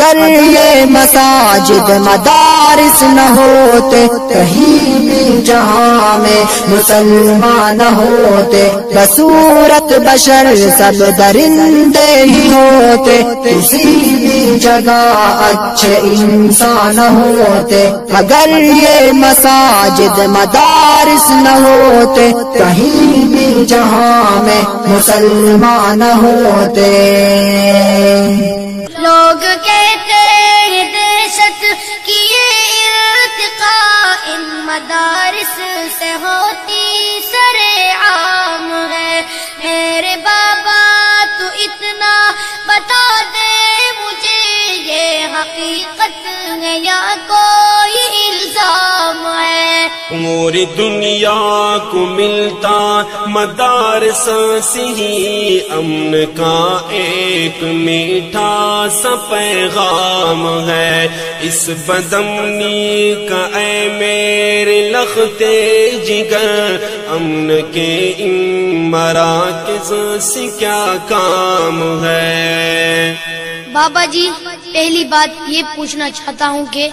اگر یہ مساجد مدارس نہ ہوتے کہیں بھی جہاں میں مسلمان نہ ہوتے بصورت بشر سب درندے ہی ہوتے کسی بھی جگہ اچھے انسان ہوتے اگر یہ مساجد مدارس نہ ہوتے کہیں بھی جہاں میں مسلمان ہوتے لوگ کہتے ہیں دہشت کی یہ ارتقاء ان مدارس سے ہوتی سر عام ہے میرے بابا تو اتنا بتا دے مجھے یہ حقیقت ہے یا کوئی الزام ہے پوری دنیا کو ملتا مدارس سے ہی امن کا ایک میٹھا سا پیغام ہے اس بدامنی کا اے میرے لختے جگر امن کے ان مراکز سے کیا کام ہے بابا جی پہلی بات یہ پوچھنا چاہتا ہوں کہ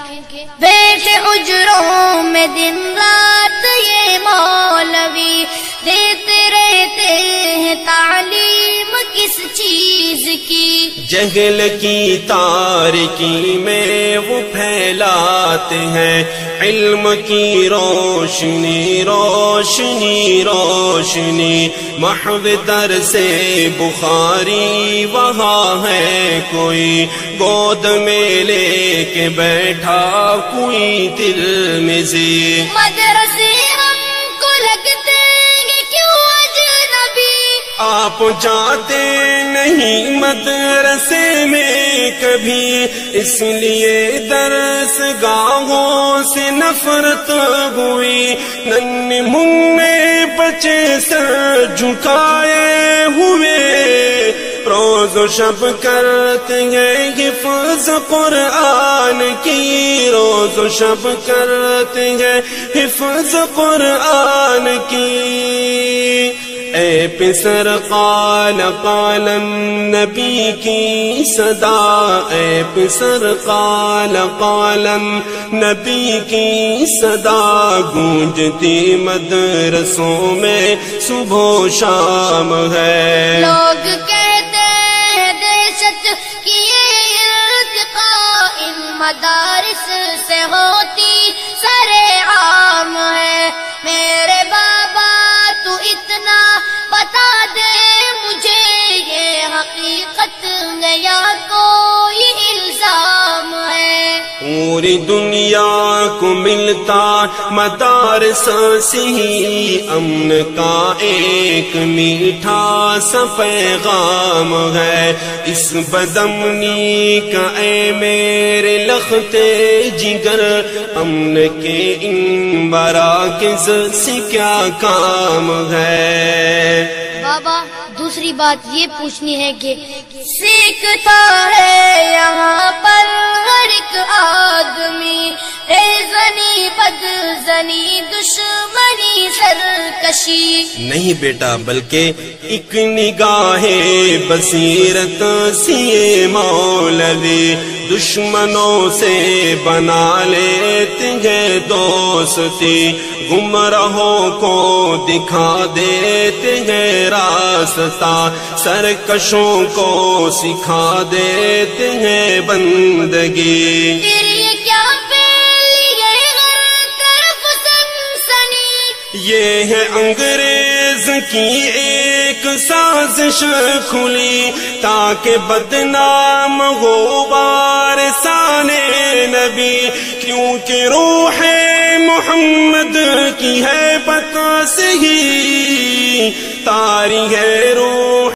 بیٹھے حجروں میں دن رات یہ مولوی دیتے رہتے ہیں تعلیم کس چیز کی جہل کی تاریکی میں وہ پھیلاتے ہیں علم کی روشنی روشنی روشنی محو در سے بخاری وہاں ہے کوئی گود میں لے کے بیٹھا کوئی دل میں زی مدرسے ہم کو لگتے ہیں کیوں اجنبی آپ جاتے نہیں مدرسے میں کبھی اس لیے درس گاہوں سے نفرت ہوئی ننھے منھے بچے سر جھکائے ہوئے روز و شب کرتے ہیں حفظ قرآن کی روز و شب کرتے ہیں حفظ قرآن کی اے پسر قال قال النبی کی صدا اے پسر قال قال النبی کی صدا گونجتی مدرسوں میں صبح و شام ہے لوگ کہتے ہیں دہشت کی یہ ارتقاء ان مدارس سے ہوتی سر عام ہے میرے بابا تو اتنا بتا دے مجھے یہ حقیقت ہے یا کوئی الزام ہے پوری دنیا کو ملتا مدارس سے ہی امن کا ایک میٹھا سا پیغام ہے اس بدامنی کا اے میرے لختے جگر امن کے ان مراکز سے کیا کام ہے بابا دوسری بات یہ پوچھنی ہے کہ سیکھتا ہے یہاں پر ہر ایک آدمی ریزنی بدزنی دشمنی سرکشی نہیں بیٹا بلکہ ایک نگاہ بصیرت سے مولوی دشمنوں سے بنا لیتے ہیں دوستی گمراہوں کو دکھا دیتے ہیں راستہ سرکشوں کو سکھا دیتے ہیں بندگی تیری کیا پہلی ہے ہر طرف سنسنی یہ ہے انگریز کی ایک سازش کھلی تاکہ بدنام ہو وارثان نبی کیونکہ روح محمد کی ہے پتہ سے ہی طاری ہے روح